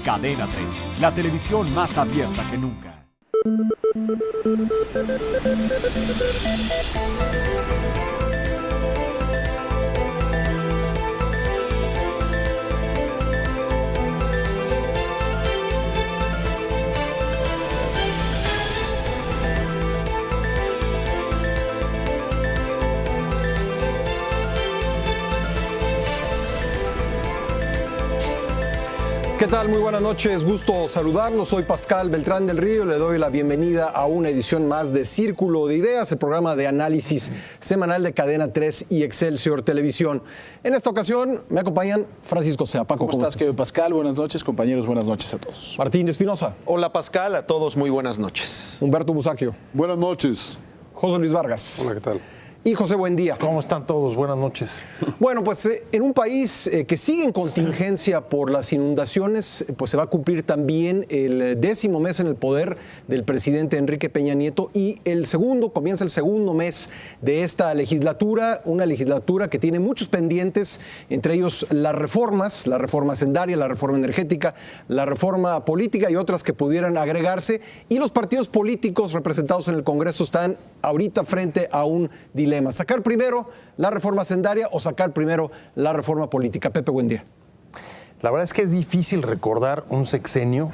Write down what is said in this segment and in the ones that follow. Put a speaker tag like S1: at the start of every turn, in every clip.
S1: Cadena 30, la televisión más abierta que nunca.
S2: ¿Qué tal? Muy buenas noches, gusto saludarlos. Soy Pascal Beltrán del Río, le doy la bienvenida a una edición más de Círculo de Ideas, el programa de análisis semanal de Cadena 3 y Excelsior Televisión. En esta ocasión me acompañan Francisco Sea. Paco,
S3: ¿cómo estás, querido Pascal? Buenas noches, compañeros, buenas noches a todos.
S2: Martín Espinosa.
S4: Hola Pascal, a todos muy buenas noches.
S2: Humberto Busaquio.
S5: Buenas noches.
S2: José Luis Vargas.
S5: Hola, ¿qué tal?
S2: Y José Buendía.
S6: ¿Cómo están todos? Buenas noches.
S2: Bueno, pues en un país que sigue en contingencia por las inundaciones, pues se va a cumplir también el 10º mes en el poder del presidente Enrique Peña Nieto y comienza el segundo mes de esta legislatura, una legislatura que tiene muchos pendientes, entre ellos la reforma hacendaria, la reforma energética, la reforma política y otras que pudieran agregarse, y los partidos políticos representados en el Congreso están ahorita frente a un dilema: sacar primero la reforma hacendaria o sacar primero la reforma política. Pepe, buen día.
S6: La verdad es que es difícil recordar un sexenio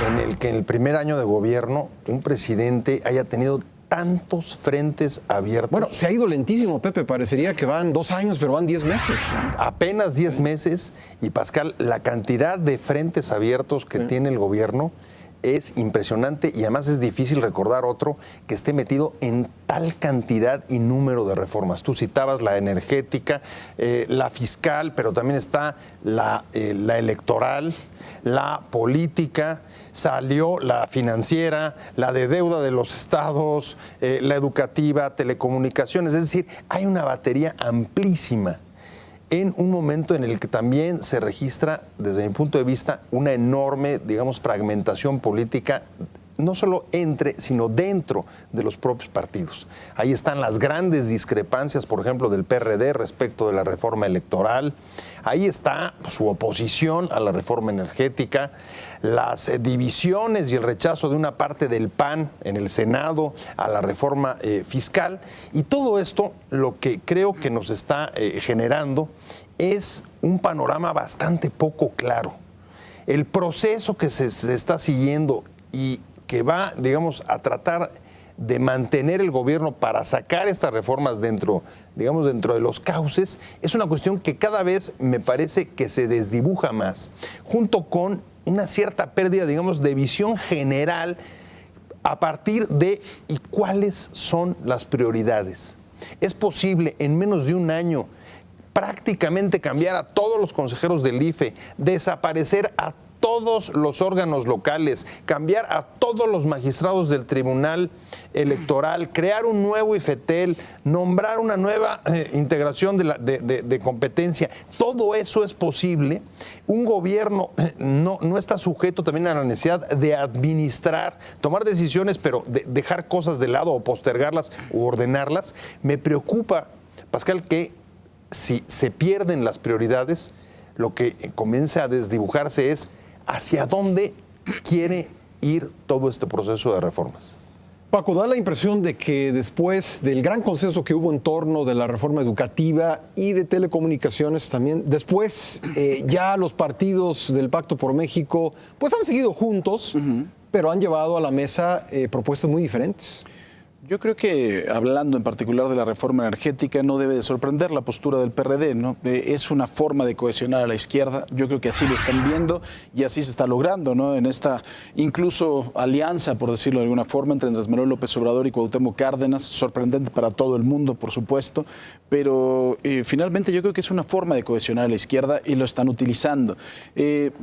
S6: en el que en el primer año de gobierno un presidente haya tenido tantos frentes abiertos.
S2: Bueno, se ha ido lentísimo, Pepe. Parecería que van 2 años, pero van 10 meses.
S6: Apenas 10 meses. Y Pascal, la cantidad de frentes abiertos que tiene el gobierno es impresionante, y además es difícil recordar otro que esté metido en tal cantidad y número de reformas. Tú citabas la energética, la fiscal, pero también está la electoral, la política, salió la financiera, la de deuda de los estados, la educativa, telecomunicaciones. Es decir, hay una batería amplísima en un momento en el que también se registra, desde mi punto de vista, una enorme, digamos, fragmentación política, no solo entre, sino dentro de los propios partidos. Ahí están las grandes discrepancias, por ejemplo, del PRD respecto de la reforma electoral. Ahí está su oposición a la reforma energética, las divisiones y el rechazo de una parte del PAN en el Senado a la reforma fiscal. Y todo esto, lo que creo que nos está generando es un panorama bastante poco claro. El proceso que se está siguiendo y que va, digamos, a tratar de mantener el gobierno para sacar estas reformas dentro de los cauces, es una cuestión que cada vez me parece que se desdibuja más, junto con una cierta pérdida, digamos, de visión general a partir de ¿y cuáles son las prioridades? ¿Es posible en menos de un año prácticamente cambiar a todos los consejeros del IFE, desaparecer a todos los órganos locales, cambiar a todos los magistrados del Tribunal Electoral, crear un nuevo IFETEL, nombrar una nueva integración de competencia? Todo eso es posible. Un gobierno no está sujeto también a la necesidad de administrar, tomar decisiones, pero dejar cosas de lado o postergarlas o ordenarlas. Me preocupa, Pascal, que si se pierden las prioridades, lo que comienza a desdibujarse es hacia dónde quiere ir todo este proceso de reformas.
S2: Paco, da la impresión de que después del gran consenso que hubo en torno de la reforma educativa y de telecomunicaciones también, después ya los partidos del Pacto por México pues han seguido juntos, pero han llevado a la mesa propuestas muy diferentes.
S3: Yo creo que, hablando en particular de la reforma energética, no debe de sorprender la postura del PRD, ¿no? Es una forma de cohesionar a la izquierda. Yo creo que así lo están viendo y así se está logrando, ¿no? En esta incluso alianza, por decirlo de alguna forma, entre Andrés Manuel López Obrador y Cuauhtémoc Cárdenas, sorprendente para todo el mundo, por supuesto, pero finalmente yo creo que es una forma de cohesionar a la izquierda y lo están utilizando.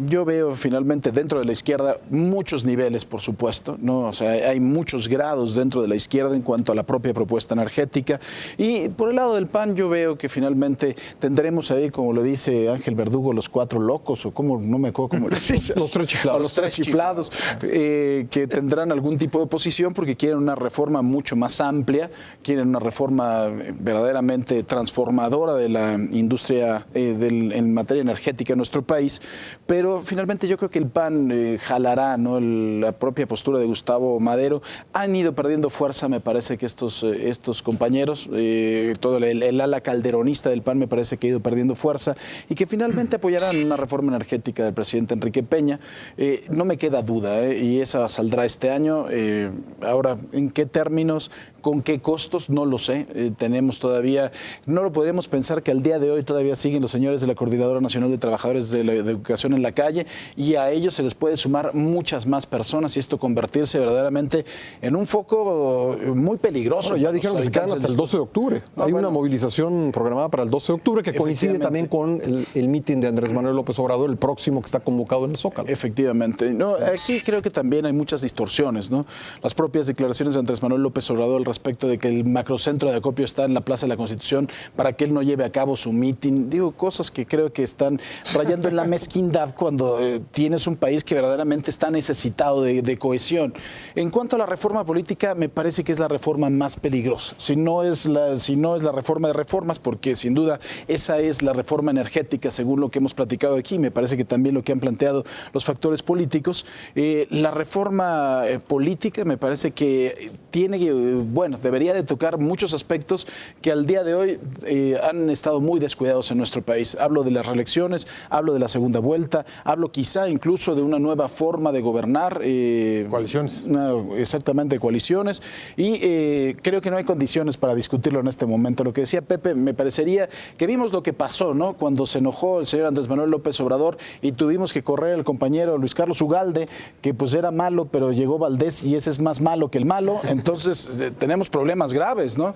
S3: Yo veo finalmente dentro de la izquierda muchos niveles, por supuesto, ¿no? O sea, hay muchos grados dentro de la izquierda izquierda en cuanto a la propia propuesta energética. Y por el lado del PAN yo veo que finalmente tendremos ahí, como lo dice Ángel Verdugo, los 4 locos, o como, no me acuerdo cómo les dice.
S2: Los 3 chiflados.
S3: Los 3 chiflados, que tendrán algún tipo de oposición porque quieren una reforma mucho más amplia, quieren una reforma verdaderamente transformadora de la industria en materia energética en nuestro país, pero finalmente yo creo que el PAN jalará, ¿no? La propia postura de Gustavo Madero. Han ido perdiendo fuerza, me parece que estos compañeros, todo el ala calderonista del PAN me parece que ha ido perdiendo fuerza y que finalmente apoyarán una reforma energética del presidente Enrique Peña. No me queda duda, y esa saldrá este año. Ahora, ¿en qué términos? ¿Con qué costos? No lo sé. Tenemos todavía, no lo podemos pensar que al día de hoy todavía siguen los señores de la Coordinadora Nacional de Trabajadores de Educación en la calle, y a ellos se les puede sumar muchas más personas y esto convertirse verdaderamente en un foco muy peligroso.
S2: Bueno, ya dijeron que se quedan hasta el 12 de octubre. Hay una movilización programada para el 12 de octubre que coincide también con el mitin de Andrés Manuel López Obrador, el próximo que está convocado en el Zócalo.
S3: Efectivamente. No, aquí creo que también hay muchas distorsiones, ¿no? Las propias declaraciones de Andrés Manuel López Obrador al respecto de que el macrocentro de acopio está en la Plaza de la Constitución para que él no lleve a cabo su mitin. Digo, cosas que creo que están rayando en la mezquindad cuando tienes un país que verdaderamente está necesitado de cohesión. En cuanto a la reforma política, me parece que es la reforma más peligrosa. Si no es la reforma de reformas, porque sin duda esa es la reforma energética, según lo que hemos platicado aquí, me parece que también lo que han planteado los factores políticos. La reforma política me parece que debería de tocar muchos aspectos que al día de hoy han estado muy descuidados en nuestro país. Hablo de las reelecciones, hablo de la segunda vuelta, hablo quizá incluso de una nueva forma de gobernar.
S6: Coaliciones.
S3: Exactamente, coaliciones. Y creo que no hay condiciones para discutirlo en este momento. Lo que decía Pepe, me parecería que vimos lo que pasó, ¿no? Cuando se enojó el señor Andrés Manuel López Obrador y tuvimos que correr al compañero Luis Carlos Ugalde, que pues era malo, pero llegó Valdés y ese es más malo que el malo. Entonces tenemos problemas graves, ¿no?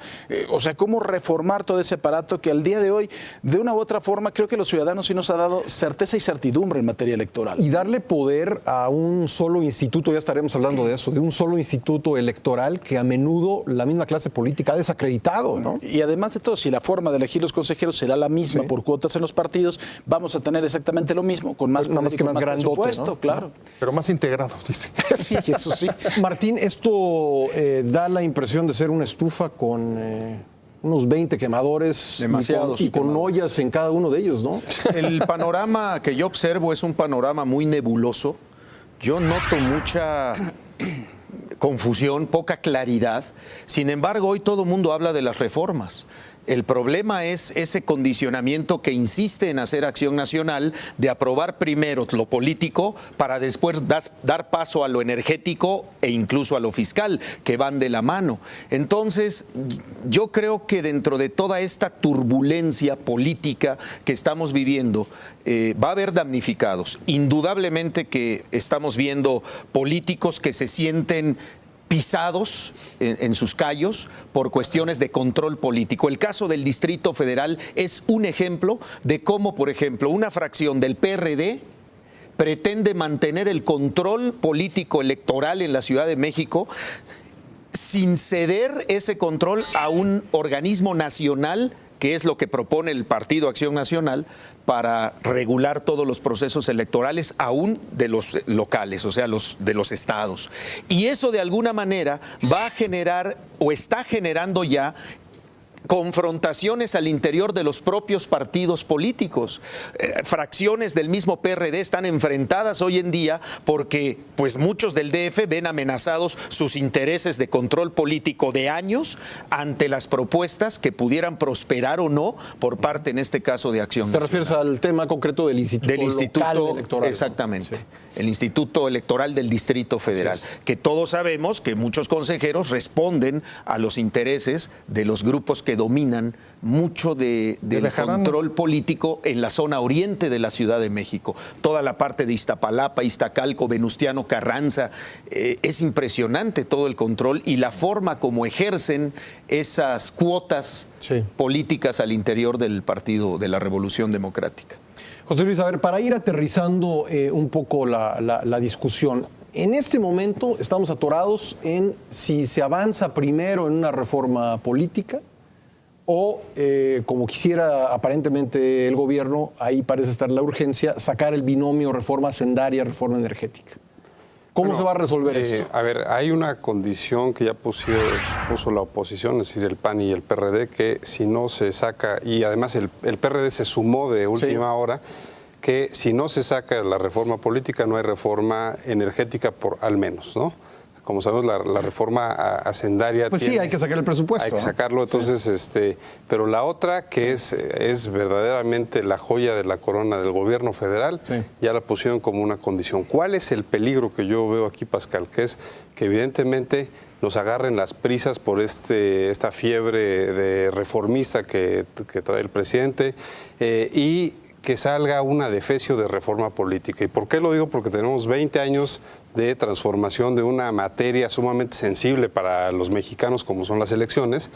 S3: O sea, ¿cómo reformar todo ese aparato que al día de hoy, de una u otra forma, creo que los ciudadanos sí nos ha dado certeza y certidumbre en materia electoral?
S2: Y darle poder a un solo instituto, ya estaremos hablando de eso, de un solo instituto electoral que a menudo la misma clase política ha desacreditado, ¿no?
S3: Y además de todo, si la forma de elegir los consejeros será la misma por cuotas en los partidos, vamos a tener exactamente lo mismo, con más
S2: Nada más que más grandote,
S3: presupuesto,
S2: ¿no?
S3: claro.
S6: Pero más integrado, dice.
S3: Sí, eso sí.
S2: Martín, esto da la impresión de ser una estufa con unos 20 quemadores.
S4: Demasiados
S2: y con
S4: quemadores.
S2: ollas en cada uno de ellos, ¿no?
S4: El panorama que yo observo es un panorama muy nebuloso. Yo noto mucha confusión, poca claridad. Sin embargo, hoy todo el mundo habla de las reformas. El problema es ese condicionamiento que insiste en hacer Acción Nacional de aprobar primero lo político para después dar paso a lo energético e incluso a lo fiscal, que van de la mano. Entonces, yo creo que dentro de toda esta turbulencia política que estamos viviendo, va a haber damnificados. Indudablemente que estamos viendo políticos que se sienten pisados en sus callos por cuestiones de control político. El caso del Distrito Federal es un ejemplo de cómo, por ejemplo, una fracción del PRD pretende mantener el control político electoral en la Ciudad de México sin ceder ese control a un organismo nacional, que es lo que propone el Partido Acción Nacional, para regular todos los procesos electorales, aún de los locales, o sea, de los estados. Y eso de alguna manera va a generar, o está generando ya, confrontaciones al interior de los propios partidos políticos. Fracciones del mismo PRD están enfrentadas hoy en día porque pues muchos del DF ven amenazados sus intereses de control político de años ante las propuestas que pudieran prosperar o no por parte, en este caso, de Acción
S2: ¿Te
S4: Nacional.
S2: refieres al tema concreto del Instituto Local Electoral?
S4: Exactamente.
S2: Sí.
S4: El Instituto Electoral del Distrito Federal, que todos sabemos que muchos consejeros responden a los intereses de los grupos que dominan mucho del control político en la zona oriente de la Ciudad de México. Toda la parte de Iztapalapa, Iztacalco, Venustiano Carranza, es impresionante todo el control y la forma como ejercen esas cuotas políticas al interior del Partido de la Revolución Democrática.
S2: José Luis, a ver, para ir aterrizando un poco la discusión, En este momento estamos atorados en si se avanza primero en una reforma política o, como quisiera aparentemente el gobierno, ahí parece estar la urgencia, sacar el binomio reforma hacendaria, reforma energética. ¿Cómo se va a resolver esto?
S5: A ver, hay una condición que ya puso la oposición, es decir, el PAN y el PRD, que si no se saca, y además el PRD se sumó de última hora, que si no se saca la reforma política no hay reforma energética al menos, ¿no? Como sabemos, la reforma hacendaria...
S2: Pues sí, hay que sacar el presupuesto.
S5: Hay que sacarlo, entonces, pero la otra, que es verdaderamente la joya de la corona del gobierno federal, ya la pusieron como una condición. ¿Cuál es el peligro que yo veo aquí, Pascal? Que es que evidentemente nos agarren las prisas por esta fiebre de reformista que trae el presidente y que salga un adefesio de reforma política. ¿Y por qué lo digo? Porque tenemos 20 años de transformación de una materia sumamente sensible para los mexicanos como son las elecciones,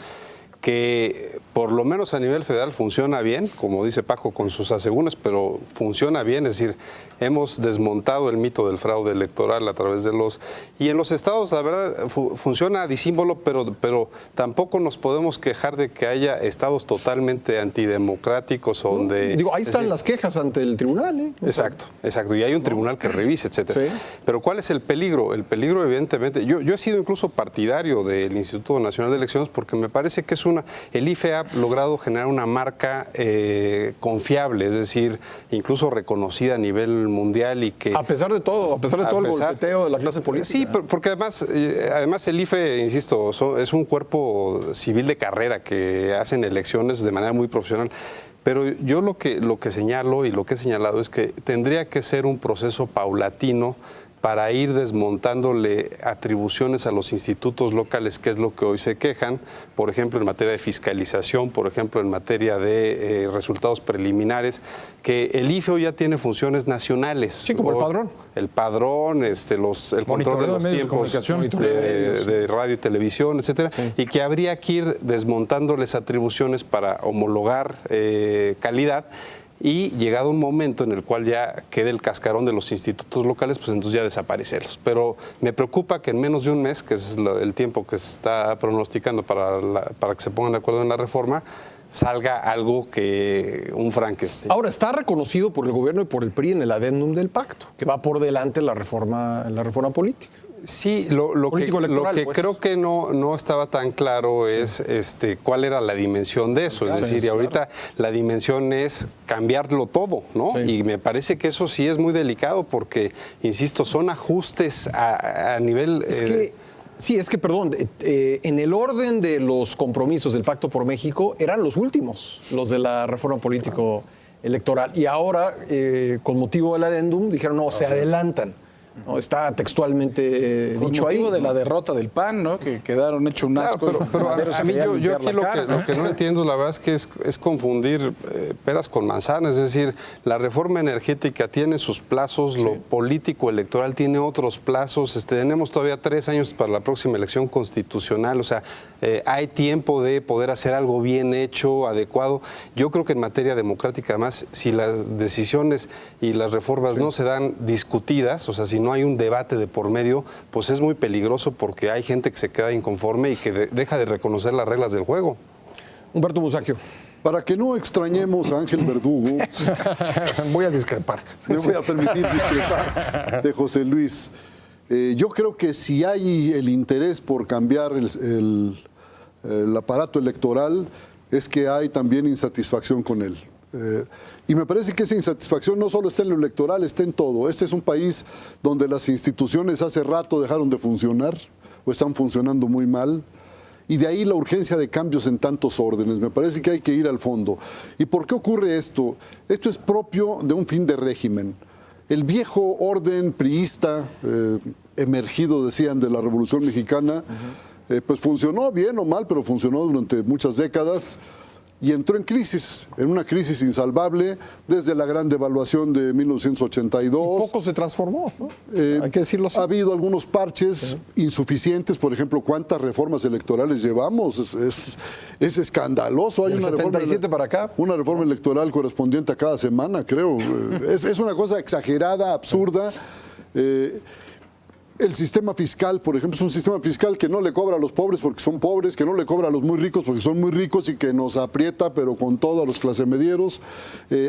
S5: que por lo menos a nivel federal funciona bien, como dice Paco, con sus asegúnes, pero funciona bien, es decir, hemos desmontado el mito del fraude electoral a través de los... Y en los estados, la verdad, funciona a disímbolo, pero tampoco nos podemos quejar de que haya estados totalmente antidemocráticos donde...
S2: Digo, ahí están las quejas ante el tribunal, ¿eh?
S5: Exacto, y hay un tribunal que revise, etcétera.
S2: Sí.
S5: Pero ¿cuál es el peligro? El peligro, evidentemente, yo he sido incluso partidario del Instituto Nacional de Elecciones porque me parece que es el IFE ha logrado generar una marca confiable, es decir, incluso reconocida a nivel mundial y que...
S2: A pesar de todo el golpeteo de la clase política.
S5: Sí, porque además el IFE, insisto, es un cuerpo civil de carrera que hacen elecciones de manera muy profesional. Pero yo lo que señalo y lo que he señalado es que tendría que ser un proceso paulatino para ir desmontándole atribuciones a los institutos locales, que es lo que hoy se quejan, por ejemplo, en materia de fiscalización, por ejemplo, en materia de resultados preliminares, que el IFE hoy ya tiene funciones nacionales.
S2: Sí, como el padrón.
S5: El padrón, el control de los tiempos de radio y televisión, etcétera, y que habría que ir desmontándoles atribuciones para homologar calidad. Y llegado un momento en el cual ya quede el cascarón de los institutos locales, pues entonces ya desaparecerlos. Pero me preocupa que en menos de un mes, que es el tiempo que se está pronosticando para que se pongan de acuerdo en la reforma, salga algo un Frankenstein.
S2: Ahora, está reconocido por el gobierno y por el PRI en el adendum del pacto, que va por delante la reforma política.
S5: Sí, lo que
S2: pues.
S5: creo que no estaba tan claro es cuál era la dimensión de eso. Es decir, y ahorita la dimensión es cambiarlo todo, ¿no? Sí. Y me parece que eso sí es muy delicado porque, insisto, son ajustes a nivel...
S2: Perdón, en el orden de los compromisos del Pacto por México eran los últimos, los de la reforma político-electoral. Y ahora, con motivo del adendum, dijeron, no, se adelantan. No, está textualmente dicho ahí.
S3: De la derrota del PAN, ¿no? Que quedaron hecho un asco.
S5: Pero a mí yo aquí lo que no entiendo, la verdad es que es confundir peras con manzanas. Es decir, la reforma energética tiene sus plazos, lo político electoral tiene otros plazos. Tenemos todavía 3 años para la próxima elección constitucional. O sea, hay tiempo de poder hacer algo bien hecho, adecuado. Yo creo que en materia democrática, además, si las decisiones y las reformas no se dan discutidas, o sea, si no hay un debate de por medio, pues es muy peligroso porque hay gente que se queda inconforme y que deja de reconocer las reglas del juego.
S2: Humberto Musacchio.
S7: Para que no extrañemos a Ángel Verdugo,
S6: voy a discrepar.
S7: Me voy a permitir discrepar de José Luis. Yo creo que si hay el interés por cambiar el aparato electoral, es que hay también insatisfacción con él. Y me parece que esa insatisfacción no solo está en lo electoral, está en todo. Este es un país donde las instituciones hace rato dejaron de funcionar o están funcionando muy mal. Y de ahí la urgencia de cambios en tantos órdenes. Me parece que hay que ir al fondo. ¿Y por qué ocurre esto? Esto es propio de un fin de régimen. El viejo orden priista, emergido, decían, de la Revolución Mexicana, pues funcionó bien o mal, pero funcionó durante muchas décadas. Y entró en crisis, en una crisis insalvable, desde la gran devaluación de 1982.
S2: Y poco se transformó, ¿no? Hay que decirlo así.
S7: Ha habido algunos parches insuficientes, por ejemplo, ¿cuántas reformas electorales llevamos? Es escandaloso. Hay
S2: una 77 para acá.
S7: Una reforma electoral correspondiente a cada semana, creo. Es una cosa exagerada, absurda. El sistema fiscal, por ejemplo, es un sistema fiscal que no le cobra a los pobres porque son pobres, que no le cobra a los muy ricos porque son muy ricos y que nos aprieta, pero con todo a los clasemedieros.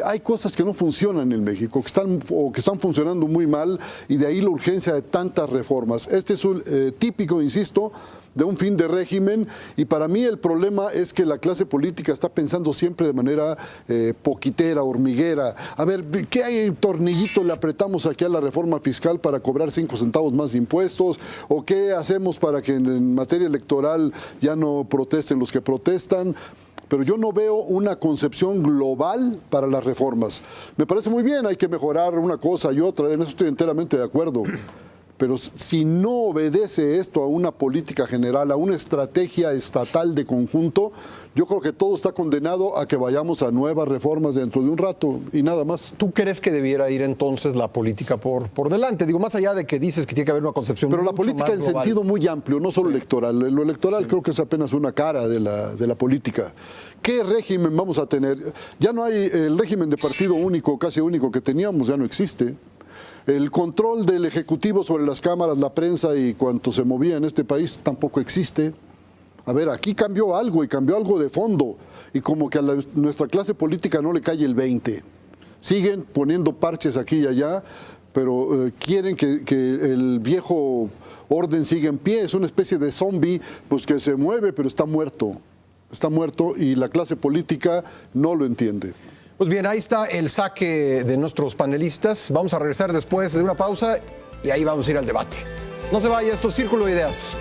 S7: Hay cosas que no funcionan en México, que están funcionando muy mal, y de ahí la urgencia de tantas reformas. Este es un típico, insisto, de un fin de régimen, y para mí el problema es que la clase política está pensando siempre de manera poquitera, hormiguera. A ver, ¿qué tornillito le apretamos aquí a la reforma fiscal para cobrar 5 centavos más de impuestos? ¿O qué hacemos para que en materia electoral ya no protesten los que protestan? Pero yo no veo una concepción global para las reformas. Me parece muy bien, hay que mejorar una cosa y otra, en eso estoy enteramente de acuerdo. Pero si no obedece esto a una política general, a una estrategia estatal de conjunto, yo creo que todo está condenado a que vayamos a nuevas reformas dentro de un rato y nada más.
S2: ¿Tú crees que debiera ir entonces la política por delante? Digo, más allá de que dices que tiene que haber una concepción
S7: Pero la
S2: mucho
S7: política
S2: más
S7: en
S2: global.
S7: sentido muy amplio, no solo electoral. Lo electoral creo que es apenas una cara de la política. ¿Qué régimen vamos a tener? Ya no hay el régimen de partido único, casi único que teníamos, ya no existe. El control del Ejecutivo sobre las cámaras, la prensa y cuanto se movía en este país tampoco existe. A ver, aquí cambió algo y cambió algo de fondo, y como que a nuestra clase política no le cae el 20. Siguen poniendo parches aquí y allá, pero quieren que el viejo orden siga en pie. Es una especie de zombie, pues que se mueve pero está muerto. Está muerto y la clase política no lo entiende.
S2: Pues bien, ahí está el saque de nuestros panelistas. Vamos a regresar después de una pausa y ahí vamos a ir al debate. No se vaya, esto es Círculo de Ideas.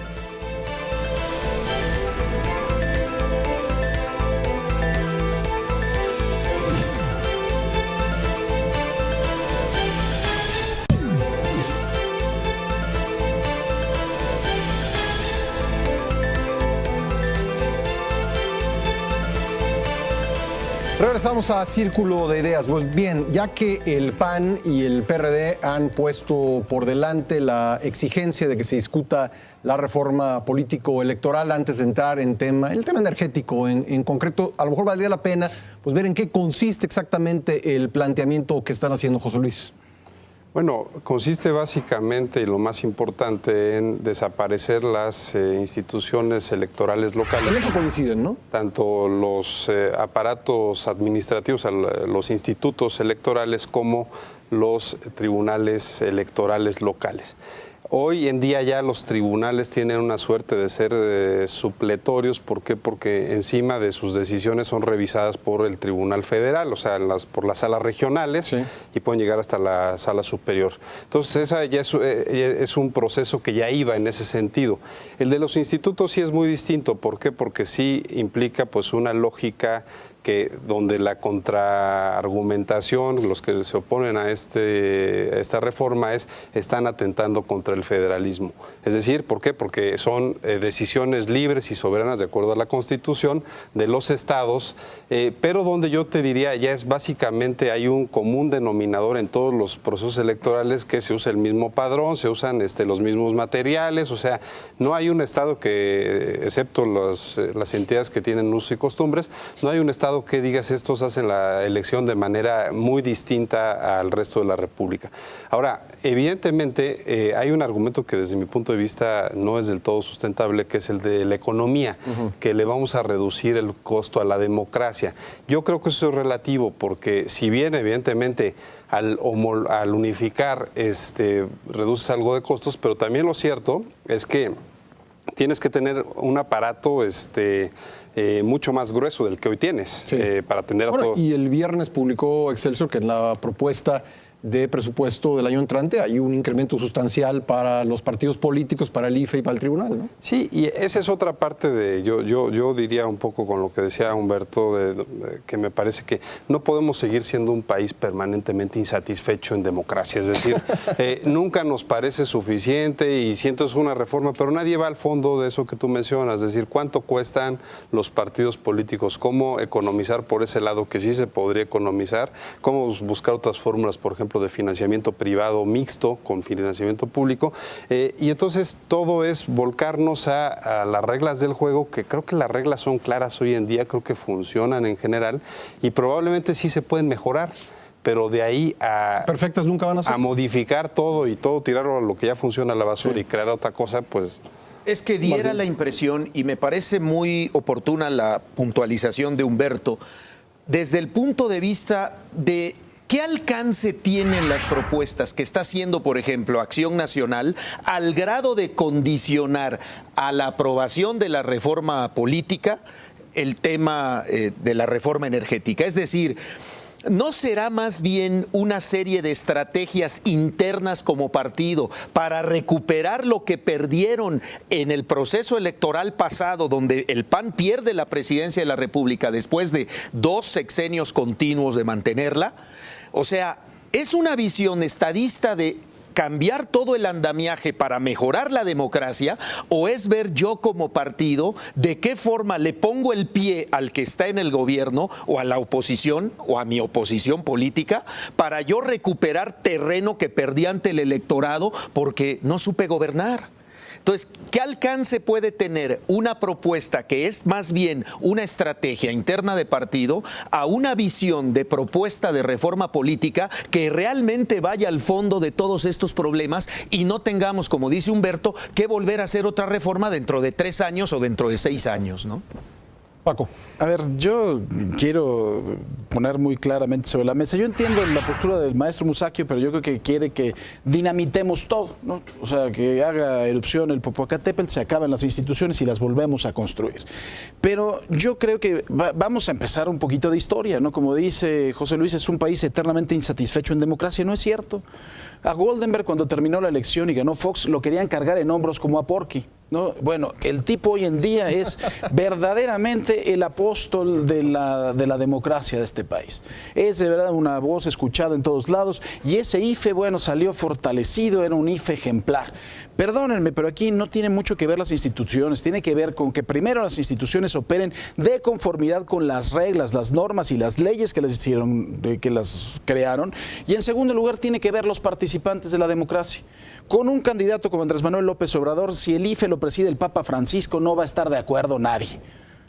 S2: Regresamos a Círculo de Ideas. Pues bien, ya que el PAN y el PRD han puesto por delante la exigencia de que se discuta la reforma político-electoral antes de entrar en el tema energético en concreto, a lo mejor valdría la pena pues ver en qué consiste exactamente el planteamiento que están haciendo, José Luis.
S5: Bueno, consiste básicamente, y lo más importante, en desaparecer las instituciones electorales locales.
S2: En eso coinciden, ¿no?
S5: Tanto los aparatos administrativos, los institutos electorales, como los tribunales electorales locales. Hoy en día ya los tribunales tienen una suerte de ser supletorios. ¿Por qué? Porque encima de sus decisiones son revisadas por el Tribunal Federal, o sea, por las salas regionales, sí, y pueden llegar hasta la sala superior. Entonces, esa ya es un proceso que ya iba en ese sentido. El de los institutos sí es muy distinto. ¿Por qué? Porque sí implica pues una lógica donde la contraargumentación, los que se oponen a esta reforma, están atentando contra el federalismo. Es decir, ¿por qué? Porque son decisiones libres y soberanas de acuerdo a la Constitución de los estados, pero donde yo te diría ya es básicamente hay un común denominador en todos los procesos electorales, que se usa el mismo padrón, se usan los mismos materiales, o sea, no hay un estado que, excepto las entidades que tienen usos y costumbres, no hay un estado que digas estos hacen la elección de manera muy distinta al resto de la República. Ahora, evidentemente hay un argumento que desde mi punto de vista no es del todo sustentable, que es el de la economía, que le vamos a reducir el costo a la democracia. Yo creo que eso es relativo, porque si bien evidentemente al unificar reduces algo de costos, pero también lo cierto es que tienes que tener un aparato mucho más grueso del que hoy tienes, sí, para atender a todo.
S2: Y el viernes publicó Excelsior que en la propuesta de presupuesto del año entrante hay un incremento sustancial para los partidos políticos, para el IFE y para el tribunal, ¿no?
S5: Sí, y esa es otra parte de, yo diría un poco con lo que decía Humberto, que me parece que no podemos seguir siendo un país permanentemente insatisfecho en democracia. Es decir, nunca nos parece suficiente y siento es una reforma, pero nadie va al fondo de eso que tú mencionas, es decir, cuánto cuestan los partidos políticos, cómo economizar por ese lado que sí se podría economizar, cómo buscar otras fórmulas, por ejemplo, de financiamiento privado mixto con financiamiento público, y entonces todo es volcarnos a las reglas del juego, que creo que las reglas son claras hoy en día, creo que funcionan en general y probablemente sí se pueden mejorar, pero de ahí a...
S2: Perfectas nunca van a ser.
S5: A modificar todo y todo tirarlo a lo que ya funciona a la basura y crear otra cosa, pues...
S4: Es que diera la impresión, y me parece muy oportuna la puntualización de Humberto, desde el punto de vista de qué alcance tienen las propuestas que está haciendo, por ejemplo, Acción Nacional, al grado de condicionar a la aprobación de la reforma política el tema de la reforma energética. Es decir, ¿no será más bien una serie de estrategias internas como partido para recuperar lo que perdieron en el proceso electoral pasado, donde el PAN pierde la presidencia de la República después de 2 sexenios continuos de mantenerla? O sea, es una visión estadista de cambiar todo el andamiaje para mejorar la democracia, o es ver yo como partido de qué forma le pongo el pie al que está en el gobierno o a la oposición o a mi oposición política para yo recuperar terreno que perdí ante el electorado porque no supe gobernar. Entonces, ¿qué alcance puede tener una propuesta que es más bien una estrategia interna de partido a una visión de propuesta de reforma política que realmente vaya al fondo de todos estos problemas y no tengamos, como dice Humberto, que volver a hacer otra reforma dentro de 3 años o dentro de 6 años, ¿no?
S2: Paco.
S3: A ver, yo quiero poner muy claramente sobre la mesa. Yo entiendo la postura del maestro Musacchio, pero yo creo que quiere que dinamitemos todo, ¿no? O sea, que haga erupción el Popocatépetl, se acaban las instituciones y las volvemos a construir. Pero yo creo que vamos a empezar un poquito de historia, ¿no? Como dice José Luis, es un país eternamente insatisfecho en democracia. No es cierto. A Goldenberg, cuando terminó la elección y ganó Fox, lo querían cargar en hombros como a Porky, ¿no? Bueno, el tipo hoy en día es verdaderamente el apóstol de la democracia de este país. Es de verdad una voz escuchada en todos lados y ese IFE, bueno, salió fortalecido, era un IFE ejemplar. Perdónenme, pero aquí no tiene mucho que ver las instituciones, tiene que ver con que primero las instituciones operen de conformidad con las reglas, las normas y las leyes que las hicieron, que las crearon, y en segundo lugar tiene que ver los participantes de la democracia. Con un candidato como Andrés Manuel López Obrador, si el IFE lo preside el Papa Francisco, no va a estar de acuerdo nadie.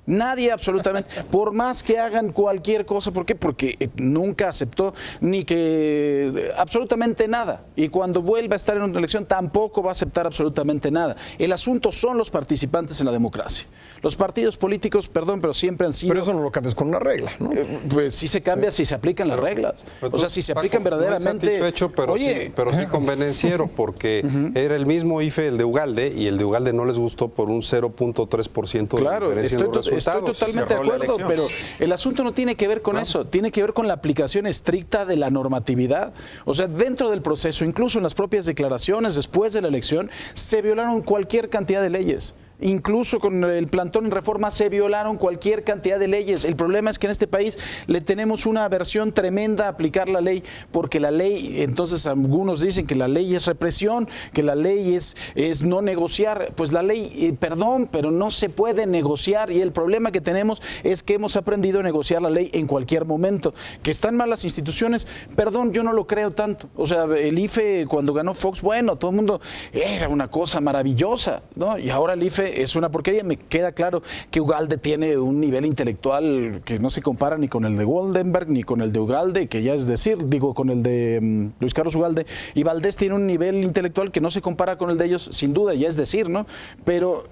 S3: Nadie absolutamente, por más que hagan cualquier cosa. ¿Por qué? Porque nunca aceptó ni que absolutamente nada. Y cuando vuelva a estar en una elección tampoco va a aceptar absolutamente nada. El asunto son los participantes en la democracia. Los partidos políticos, perdón, pero siempre han sido...
S2: Pero eso no lo cambias con una regla, ¿no?
S3: Pues sí se cambia si se aplican las reglas. O sea, si se aplican verdaderamente...
S5: No satisfecho, pero,
S3: oye,
S5: sí convenenciero, porque era el mismo IFE, el de Ugalde, y el de Ugalde no les gustó por un 0.3% de diferencia en los resultados.
S3: Estoy totalmente de acuerdo, pero el asunto no tiene que ver con eso, tiene que ver con la aplicación estricta de la normatividad. O sea, dentro del proceso, incluso en las propias declaraciones después de la elección, se violaron cualquier cantidad de leyes. Incluso con el plantón en reforma se violaron cualquier cantidad de leyes. El problema es que en este país le tenemos una aversión tremenda a aplicar la ley, porque la ley, entonces algunos dicen que la ley es represión, que la ley es no negociar. Pues la ley, perdón, pero no se puede negociar, y el problema que tenemos es que hemos aprendido a negociar la ley en cualquier momento. Que están mal las instituciones, perdón, yo no lo creo tanto. O sea, el IFE cuando ganó Fox, bueno, todo el mundo era una cosa maravillosa, ¿no? Y ahora el IFE es una porquería. Me queda claro que Ugalde tiene un nivel intelectual que no se compara ni con el de Goldenberg ni con el de Ugalde, que ya es decir, digo, con el de Luis Carlos Ugalde, y Valdés tiene un nivel intelectual que no se compara con el de ellos, sin duda, ya es decir, ¿no? Pero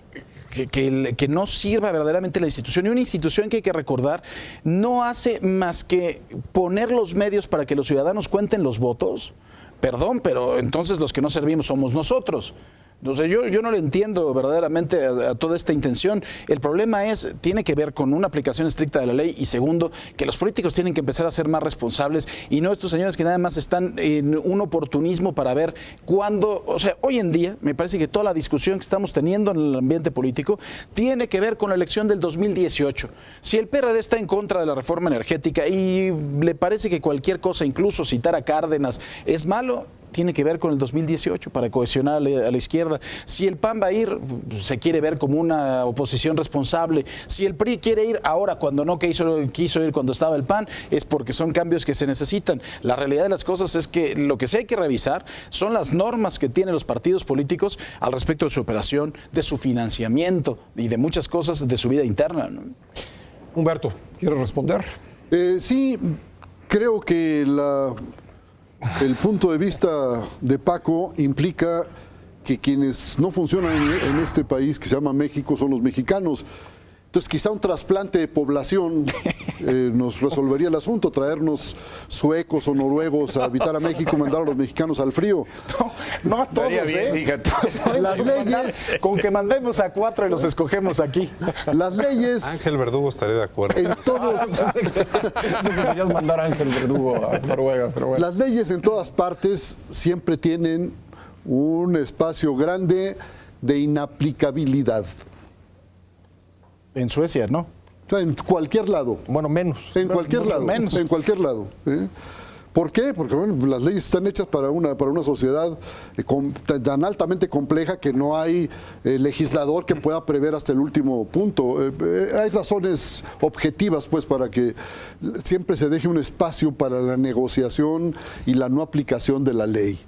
S3: que no sirva verdaderamente la institución, y una institución que hay que recordar no hace más que poner los medios para que los ciudadanos cuenten los votos. Perdón, pero entonces los que no servimos somos nosotros. Entonces yo no le entiendo verdaderamente a toda esta intención. El problema tiene que ver con una aplicación estricta de la ley, y segundo, que los políticos tienen que empezar a ser más responsables, y no estos señores que nada más están en un oportunismo para ver cuándo. O sea, hoy en día me parece que toda la discusión que estamos teniendo en el ambiente político tiene que ver con la elección del 2018. Si el PRD está en contra de la reforma energética y le parece que cualquier cosa, incluso citar a Cárdenas, es malo, tiene que ver con el 2018 para cohesionar a la izquierda. Si el PAN va a ir, se quiere ver como una oposición responsable. Si el PRI quiere ir ahora cuando no quiso ir cuando estaba el PAN, es porque son cambios que se necesitan. La realidad de las cosas es que lo que sí hay que revisar son las normas que tienen los partidos políticos al respecto de su operación, de su financiamiento y de muchas cosas de su vida interna, ¿no?
S2: Humberto, ¿quieres responder?
S7: Sí. creo que el punto de vista de Paco implica que quienes no funcionan en este país que se llama México son los mexicanos. Entonces quizá un trasplante de población nos resolvería el asunto, traernos suecos o noruegos a habitar a México, mandar a los mexicanos al frío.
S3: No a todos,
S4: Estaría bien, fíjate.
S7: Las leyes,
S3: Con que mandemos a 4 y los escogemos aquí.
S7: las leyes
S5: Ángel Verdugo estaría de acuerdo.
S7: en todos,
S2: Eso que querías mandar a Ángel Verdugo a Noruega, pero bueno.
S7: las leyes en todas partes siempre tienen un espacio grande de inaplicabilidad.
S3: En Suecia, ¿no?
S7: O sea, en cualquier lado.
S6: Bueno, menos.
S7: En cualquier
S3: mucho
S7: lado.
S3: menos.
S7: En cualquier lado. ¿Por qué? Porque bueno, las leyes están hechas para una sociedad tan altamente compleja que no hay legislador que pueda prever hasta el último punto. Hay razones objetivas, pues, para que siempre se deje un espacio para la negociación y la no aplicación de la ley.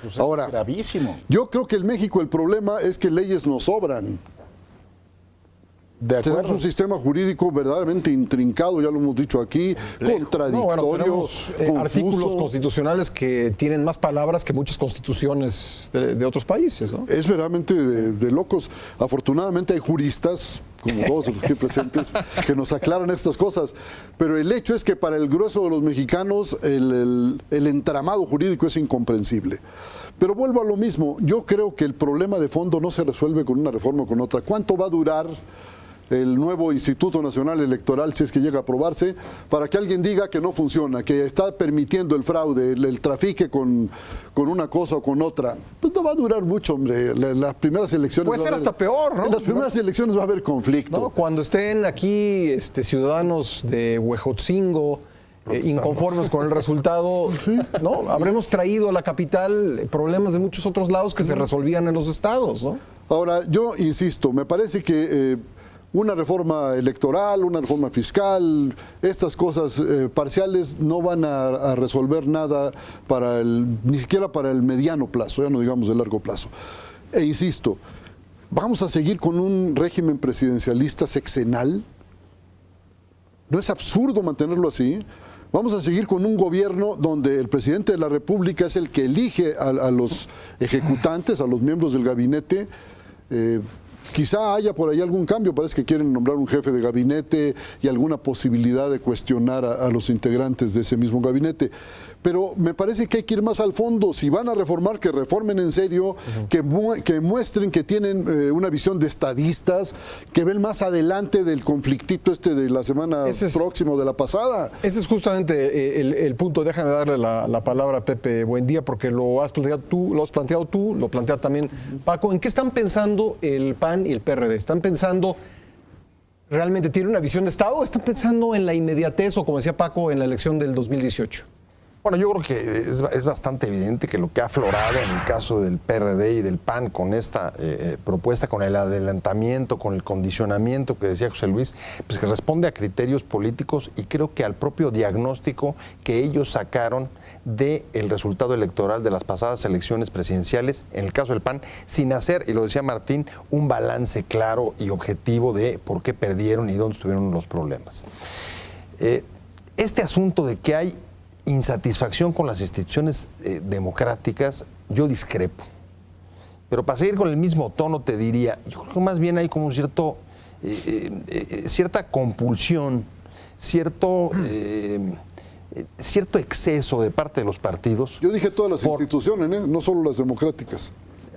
S3: Pues
S7: Ahora,
S3: es gravísimo.
S7: yo creo que en México el problema es que leyes nos sobran.
S3: De
S7: Tenemos
S3: acuerdo.
S7: un sistema jurídico verdaderamente intrincado, ya lo hemos dicho aquí, contradictorio,
S2: No, bueno, tenemos artículos
S7: confuso.
S2: constitucionales que tienen más palabras que muchas constituciones de otros países, ¿no?
S7: Es verdaderamente de locos. Afortunadamente hay juristas, como todos los aquí presentes, que nos aclaran estas cosas. Pero el hecho es que para el grueso de los mexicanos el entramado jurídico es incomprensible. Pero vuelvo a lo mismo. Yo creo que el problema de fondo no se resuelve con una reforma o con otra. ¿Cuánto va a durar el nuevo Instituto Nacional Electoral, si es que llega a aprobarse, para que alguien diga que no funciona, que está permitiendo el fraude, el trafique con una cosa o con otra? Pues no va a durar mucho, hombre. Las primeras elecciones...
S2: Puede
S7: va a
S2: ser
S7: haber-
S2: hasta peor, ¿no?
S7: En las primeras elecciones va a haber conflicto.
S2: ¿No? Cuando estén aquí ciudadanos de Huejotzingo inconformes con el resultado, ¿no? Habremos traído a la capital problemas de muchos otros lados que se resolvían en los estados, ¿no?
S7: Ahora, yo insisto, me parece que una reforma electoral, una reforma fiscal, estas cosas parciales no van a resolver nada ni siquiera para el mediano plazo, ya no digamos de largo plazo. E insisto, ¿vamos a seguir con un régimen presidencialista sexenal? ¿No es absurdo mantenerlo así? Vamos a seguir con un gobierno donde el presidente de la República es el que elige a los ejecutantes, a los miembros del gabinete. Quizá haya por ahí algún cambio, parece que quieren nombrar un jefe de gabinete y alguna posibilidad de cuestionar a los integrantes de ese mismo gabinete. Pero me parece que hay que ir más al fondo. Si van a reformar, que reformen en serio, que muestren que tienen una visión de estadistas, que ven más adelante del conflictito de la semana próxima o de la pasada.
S2: Ese es justamente el punto. Déjame darle la palabra a Pepe Buendía, porque lo has planteado tú, lo plantea también Paco. ¿En qué están pensando el PAN y el PRD? ¿Están pensando, realmente tienen una visión de Estado, o están pensando en la inmediatez, o como decía Paco, en la elección del 2018?
S6: Bueno, yo creo que es bastante evidente que lo que ha aflorado en el caso del PRD y del PAN con esta propuesta, con el adelantamiento, con el condicionamiento que decía José Luis, pues que responde a criterios políticos y creo que al propio diagnóstico que ellos sacaron del resultado electoral de las pasadas elecciones presidenciales, en el caso del PAN, sin hacer, y lo decía Martín, un balance claro y objetivo de por qué perdieron y dónde estuvieron los problemas. Este asunto de que hay insatisfacción con las instituciones democráticas, yo discrepo. Pero para seguir con el mismo tono te diría, yo creo que más bien hay como cierta compulsión, cierto exceso de parte de los partidos.
S7: Yo dije todas las instituciones, no solo las democráticas.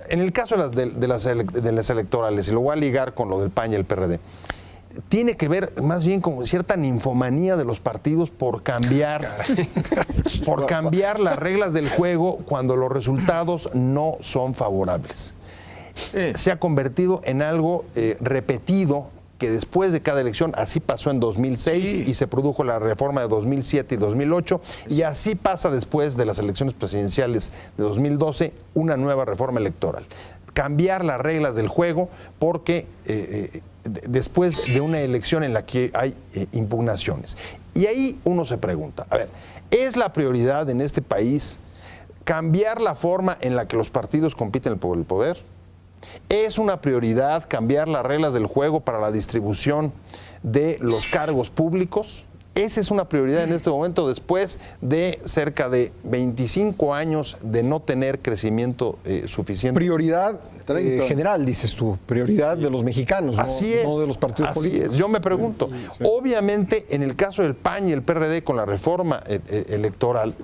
S6: En el caso de las electorales, y lo voy a ligar con lo del PAN y el PRD, tiene que ver más bien con cierta ninfomanía de los partidos por cambiar las reglas del juego cuando los resultados no son favorables. Se ha convertido en algo repetido, que después de cada elección, así pasó en 2006 y se produjo la reforma de 2007 y 2008, y así pasa después de las elecciones presidenciales de 2012, una nueva reforma electoral. Cambiar las reglas del juego porque después de una elección en la que hay impugnaciones. Y ahí uno se pregunta, a ver, ¿es la prioridad en este país cambiar la forma en la que los partidos compiten por el poder? ¿Es una prioridad cambiar las reglas del juego para la distribución de los cargos públicos? Esa es una prioridad en este momento, después de cerca de 25 años de no tener crecimiento suficiente.
S2: Prioridad general, dices tú, prioridad de los mexicanos,
S6: Así es,
S2: no de los partidos
S6: así
S2: políticos.
S6: es. Yo me pregunto, obviamente en el caso del PAN y el PRD con la reforma electoral,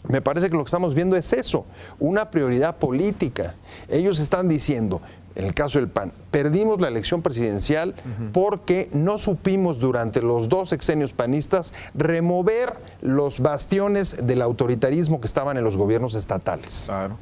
S6: me parece que lo que estamos viendo es eso, una prioridad política. Ellos están diciendo, en el caso del PAN, perdimos la elección presidencial porque no supimos durante los 2 sexenios panistas remover los bastiones del autoritarismo que estaban en los gobiernos estatales.
S3: Claro.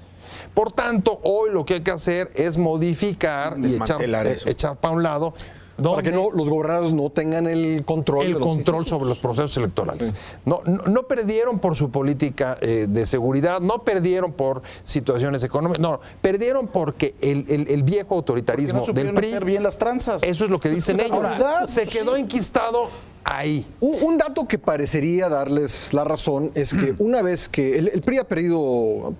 S6: Por tanto, hoy lo que hay que hacer es modificar y
S4: Desmantelar eso.
S6: echar para un lado
S2: Para que los gobernadores no tengan el control
S6: sobre los procesos electorales.
S2: Sí.
S6: No perdieron por su política de seguridad, no perdieron por situaciones económicas, no, perdieron porque el viejo autoritarismo
S3: Porque no
S6: del
S3: supieron
S6: PRI,
S3: hacer bien las tranzas.
S6: eso es lo que dicen ellos,
S2: Ahora,
S6: se quedó enquistado ahí.
S2: Un dato que parecería darles la razón es que una vez que el PRI ha perdido,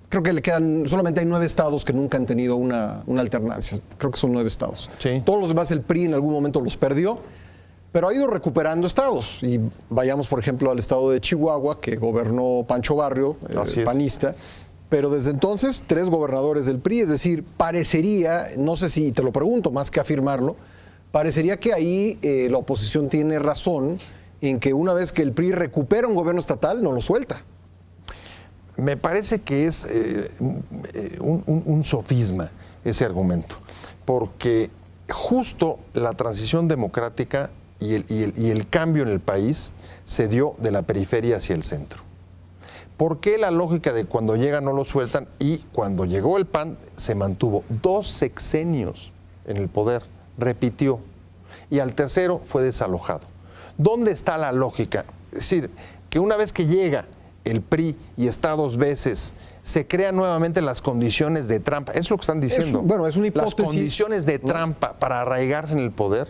S2: creo que le quedan, solamente hay 9 estados que nunca han tenido una alternancia, creo que son 9 estados.
S6: Sí.
S2: Todos los demás el PRI en algún momento los perdió, pero ha ido recuperando estados. Y vayamos, por ejemplo, al estado de Chihuahua, que gobernó Pancho Barrio,
S6: Así es.
S2: panista. Pero desde entonces, 3 gobernadores del PRI, es decir, parecería, no sé si te lo pregunto más que afirmarlo, parecería que ahí la oposición tiene razón en que una vez que el PRI recupera un gobierno estatal, no lo suelta.
S6: Me parece que es un sofisma ese argumento, porque justo la transición democrática y el cambio en el país se dio de la periferia hacia el centro. ¿Por qué la lógica de cuando llega no lo sueltan y cuando llegó el PAN se mantuvo 2 sexenios en el poder, repitió, y al tercero fue desalojado? ¿Dónde está la lógica? Es decir, que una vez que llega el PRI y está 2 veces, se crean nuevamente las condiciones de trampa. Es lo que están diciendo.
S2: Es una hipótesis.
S6: Las condiciones de trampa para arraigarse en el poder.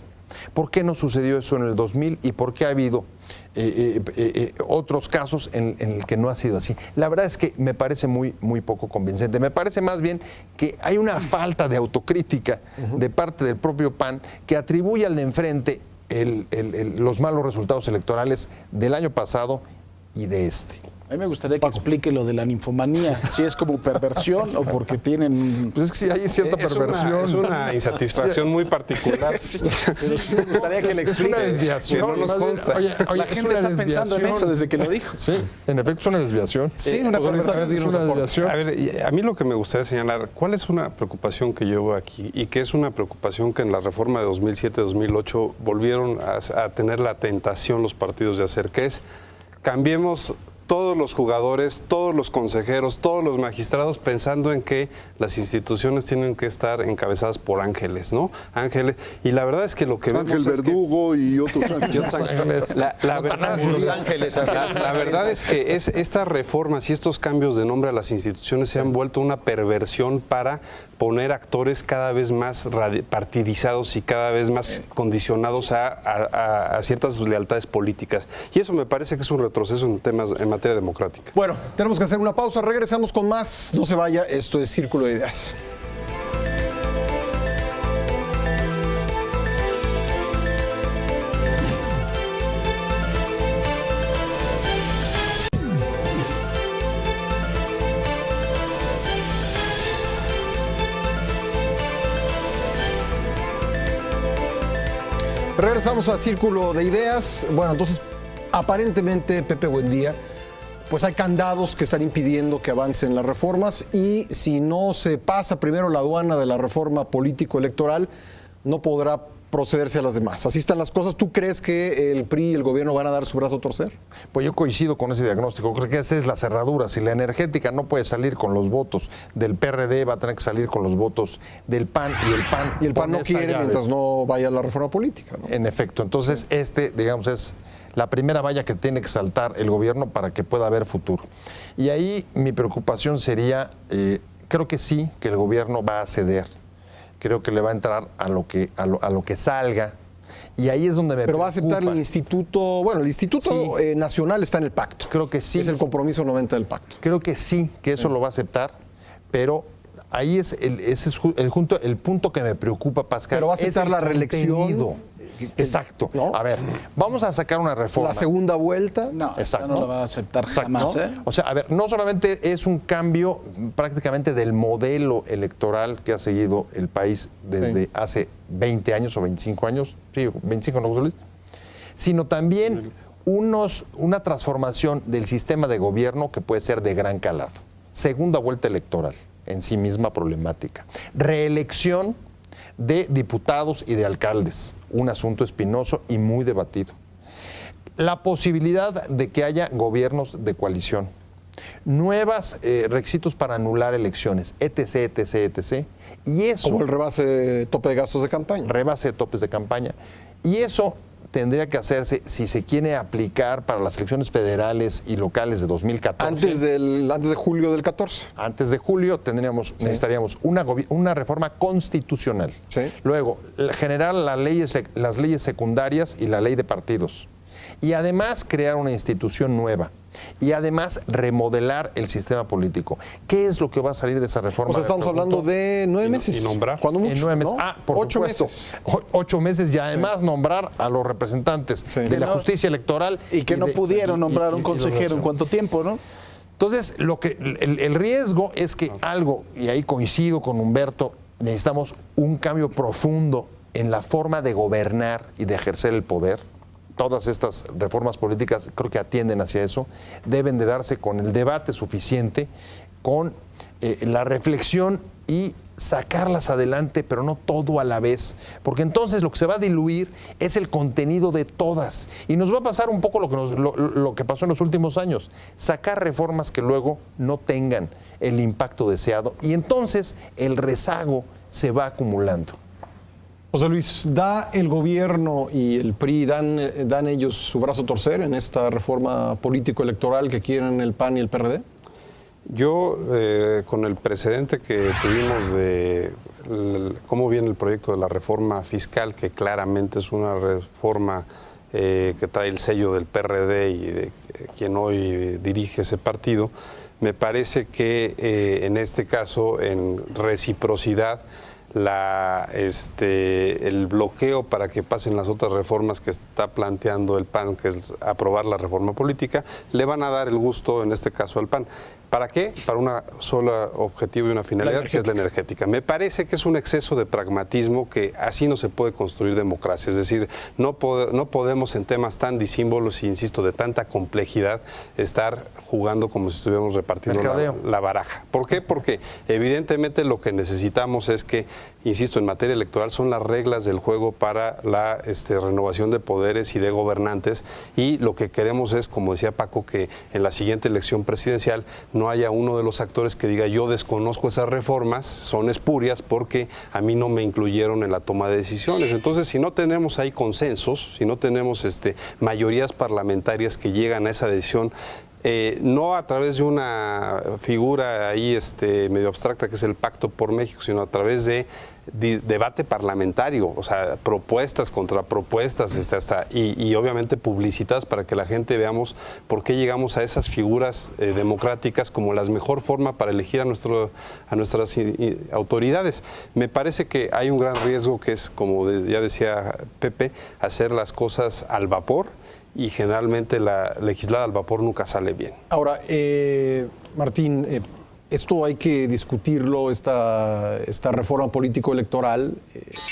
S6: ¿Por qué no sucedió eso en el 2000 y por qué ha habido otros casos en el que no ha sido así? La verdad es que me parece muy poco convincente. Me parece más bien que hay una falta de autocrítica de parte del propio PAN que atribuye al de enfrente los malos resultados electorales del año pasado y de este.
S3: A mí me gustaría que explique lo de la ninfomanía, si es como perversión o porque tienen...
S6: Pues es que sí hay cierta perversión.
S5: Es una insatisfacción muy particular.
S3: Pero sí me gustaría que le
S6: Es
S3: explique.
S6: una desviación.
S5: Que no nos
S6: más bien,
S5: consta.
S6: oye,
S3: La
S6: es
S3: gente
S6: una
S3: está pensando en
S6: desviación.
S3: eso desde que lo dijo.
S6: Sí, en efecto es una desviación.
S3: Sí, una perversión.
S6: Es una desviación.
S5: A ver, a mí lo que me gustaría señalar, ¿cuál es una preocupación que yo veo aquí? Y que es una preocupación que en la reforma de 2007-2008 volvieron a tener la tentación los partidos de hacer, que es cambiemos todos los jugadores, todos los consejeros, todos los magistrados pensando en que las instituciones tienen que estar encabezadas por ángeles, ¿no? Ángeles. Y la verdad es que lo que
S7: Ángel
S5: vemos es que
S7: Verdugo y otros ángeles.
S5: la verdad,
S4: Los Ángeles.
S5: la verdad es que estas reformas y estos cambios de nombre a las instituciones se han vuelto una perversión para poner actores cada vez más partidizados y cada vez más condicionados a ciertas lealtades políticas. Y eso me parece que es un retroceso en materia democrática.
S2: Bueno, tenemos que hacer una pausa, regresamos con más. No se vaya, esto es Círculo de Ideas. Regresamos a Círculo de Ideas. Bueno, entonces, aparentemente, Pepe, buen día. Pues hay candados que están impidiendo que avancen las reformas y si no se pasa primero la aduana de la reforma político-electoral, no podrá procederse a las demás. Así están las cosas. ¿Tú crees que el PRI y el gobierno van a dar su brazo a torcer?
S6: Pues yo coincido con ese diagnóstico. Creo que esa es la cerradura. Si la energética no puede salir con los votos del PRD, va a tener que salir con los votos del PAN
S2: Y el PAN
S6: pone
S2: no
S6: esta
S2: quiere
S6: llave.
S2: mientras no vaya la reforma política, ¿no?
S6: En efecto. Entonces, digamos, es la primera valla que tiene que saltar el gobierno para que pueda haber futuro. Y ahí mi preocupación sería, creo que sí, que el gobierno va a ceder. Creo que le va a entrar a lo que salga. Y ahí es donde me
S2: Pero va a
S6: preocupa.
S2: aceptar el instituto, bueno, el instituto nacional está en el pacto.
S6: Creo que sí.
S2: Es el compromiso 90 del pacto.
S6: Creo que sí, que eso lo va a aceptar, pero ahí ese es el punto que me preocupa, Pascal.
S2: Pero va a aceptar
S6: Es el
S2: la reelección.
S6: contenido. Exacto.
S2: ¿no?
S6: A ver, vamos a sacar una reforma.
S2: La segunda vuelta.
S3: No, esa
S6: Exacto.
S3: no la va a aceptar
S6: Exacto,
S3: jamás.
S6: ¿no?
S3: ¿Eh?
S6: O sea, a ver, no solamente es un cambio prácticamente del modelo electoral que ha seguido el país desde hace 20 años o 25 años, sí, 25, ¿no, José Luis? Sino también una transformación del sistema de gobierno que puede ser de gran calado. Segunda vuelta electoral, en sí misma problemática. Reelección de diputados y de alcaldes, un asunto espinoso y muy debatido. La posibilidad de que haya gobiernos de coalición, nuevos requisitos para anular elecciones, etc., etc., etc. Y eso,
S2: Como el rebase tope de gastos de campaña.
S6: rebase topes de campaña. Y eso tendría que hacerse si se quiere aplicar para las elecciones federales y locales de 2014.
S2: Antes de julio del 14.
S6: Antes de julio necesitaríamos una reforma constitucional.
S2: Sí.
S6: Luego, generar las leyes secundarias y la ley de partidos. Y además crear una institución nueva. Y además remodelar el sistema político. ¿Qué es lo que va a salir de esa reforma?
S2: O sea, estamos hablando de 9 meses.
S5: Y nombrar.
S2: ¿Cuándo mucho?
S6: En 9 meses.
S2: ¿no?
S6: Por
S2: 8
S6: supuesto.
S2: meses.
S6: 8 meses y además nombrar a los representantes de la justicia electoral.
S3: Y que no pudieron nombrar un consejero en cuánto tiempo, ¿no?
S6: Entonces, el riesgo es que algo, y ahí coincido con Humberto, necesitamos un cambio profundo en la forma de gobernar y de ejercer el poder. Todas estas reformas políticas creo que atienden hacia eso. Deben de darse con el debate suficiente, con la reflexión y sacarlas adelante, pero no todo a la vez, porque entonces lo que se va a diluir es el contenido de todas y nos va a pasar un poco lo que pasó en los últimos años, sacar reformas que luego no tengan el impacto deseado y entonces el rezago se va acumulando.
S2: José Luis, ¿da el gobierno y el PRI, dan ellos su brazo a torcer en esta reforma político-electoral que quieren el PAN y el PRD?
S5: Yo, con el precedente que tuvimos de cómo viene el proyecto de la reforma fiscal, que claramente es una reforma que trae el sello del PRD y de quien hoy dirige ese partido, me parece que en este caso, en reciprocidad, el bloqueo para que pasen las otras reformas que está planteando el PAN, que es aprobar la reforma política, le van a dar el gusto, en este caso, al PAN. ¿Para qué? Para un solo objetivo y una finalidad, que es la energética. Me parece que es un exceso de pragmatismo que así no se puede construir democracia. Es decir, no podemos en temas tan disímbolos y, insisto, de tanta complejidad, estar jugando como si estuviéramos repartiendo la baraja. ¿Por qué? Porque evidentemente lo que necesitamos es que, insisto, en materia electoral son las reglas del juego para la renovación de poderes y de gobernantes, y lo que queremos es, como decía Paco, que en la siguiente elección presidencial no haya uno de los actores que diga yo desconozco esas reformas, son espurias porque a mí no me incluyeron en la toma de decisiones. Entonces, si no tenemos ahí consensos, si no tenemos mayorías parlamentarias que llegan a esa decisión, no a través de una figura ahí medio abstracta que es el Pacto por México, sino a través de debate parlamentario, o sea, propuestas, contrapropuestas, y obviamente publicitadas para que la gente veamos por qué llegamos a esas figuras democráticas como la mejor forma para elegir a nuestras autoridades. Me parece que hay un gran riesgo que es, como ya decía Pepe, hacer las cosas al vapor, y generalmente la legislada al vapor nunca sale bien.
S2: Ahora, Martín, esto hay que discutirlo, esta reforma político-electoral,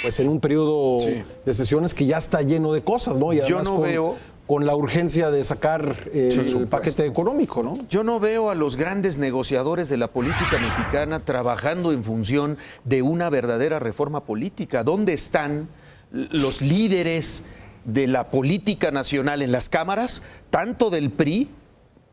S2: pues en un periodo de sesiones que ya está lleno de cosas, ¿no? Y además
S4: Yo no veo...
S2: con la urgencia de sacar el paquete económico, ¿no?
S4: Yo no veo a los grandes negociadores de la política mexicana trabajando en función de una verdadera reforma política. ¿Dónde están los líderes de la política nacional en las cámaras, tanto del PRI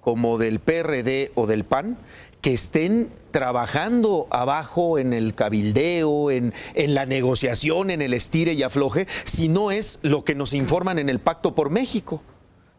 S4: como del PRD o del PAN, que estén trabajando abajo en el cabildeo, en la negociación, en el estire y afloje, si no es lo que nos informan en el Pacto por México?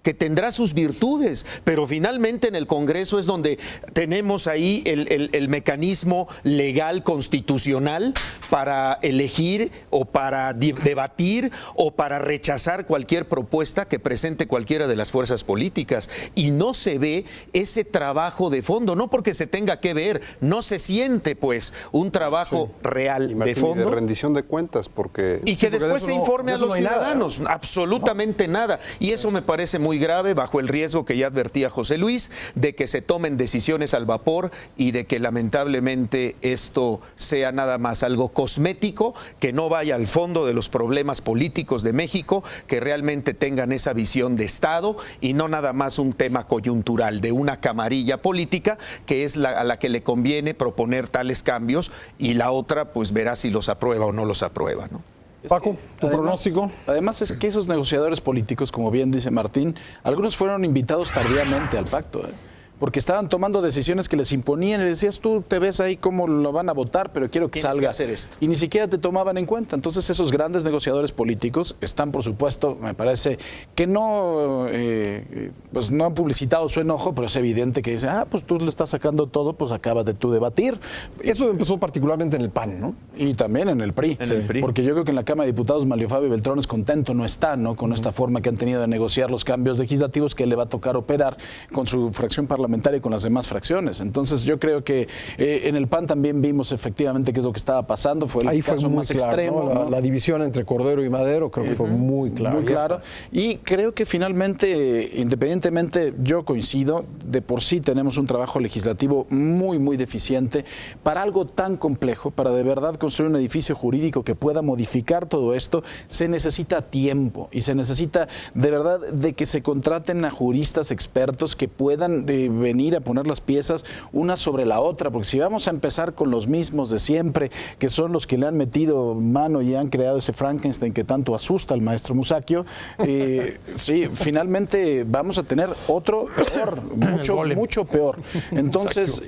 S4: que tendrá sus virtudes, pero finalmente en el Congreso es donde tenemos ahí el mecanismo legal constitucional para elegir o para debatir o para rechazar cualquier propuesta que presente cualquiera de las fuerzas políticas. Y no se ve ese trabajo de fondo, no porque se tenga que ver, no se siente pues un trabajo real de fondo.
S5: De rendición de cuentas, porque...
S4: Y que después se informe a los ciudadanos, absolutamente nada. Y eso me parece muy grave, bajo el riesgo que ya advertía José Luis, de que se tomen decisiones al vapor y de que lamentablemente esto sea nada más algo cosmético, que no vaya al fondo de los problemas políticos de México, que realmente tengan esa visión de Estado y no nada más un tema coyuntural de una camarilla política que es a la que le conviene proponer tales cambios y la otra pues verá si los aprueba o no los aprueba, ¿no?
S2: Paco, ¿tu pronóstico?
S3: Además es que esos negociadores políticos, como bien dice Martín, algunos fueron invitados tardíamente al pacto, porque estaban tomando decisiones que les imponían y decías, tú te ves ahí cómo lo van a votar, pero quiero que
S4: Tienes
S3: salga.
S4: que hacer esto.
S3: Y ni siquiera te tomaban en cuenta. Entonces esos grandes negociadores políticos están, por supuesto, me parece que no, pues no han publicitado su enojo, pero es evidente que dicen, pues tú le estás sacando todo, pues acabas de tú debatir.
S2: Eso empezó particularmente en el PAN, ¿no?
S3: Y también en el PRI. Porque yo creo que en la Cámara de Diputados Manlio Fabio Beltrones contento no está, ¿no? Con esta forma que han tenido de negociar los cambios legislativos que le va a tocar operar con su fracción parlamentaria y con las demás fracciones. Entonces yo creo que en el PAN también vimos efectivamente qué es lo que estaba pasando. Fue el
S2: Ahí
S3: caso
S2: fue muy
S3: más
S2: claro,
S3: extremo.
S2: ¿no?
S3: ¿no?
S2: La división entre Cordero y Madero creo que fue muy claro.
S3: Muy claro. Y creo que finalmente, independientemente, yo coincido, de por sí tenemos un trabajo legislativo muy, muy deficiente para algo tan complejo, para de verdad construir un edificio jurídico que pueda modificar todo esto, se necesita tiempo y se necesita de verdad de que se contraten a juristas expertos que puedan venir a poner las piezas una sobre la otra, porque si vamos a empezar con los mismos de siempre, que son los que le han metido mano y han creado ese Frankenstein que tanto asusta al maestro Musacchio, sí, finalmente vamos a tener otro peor, mucho peor. Entonces,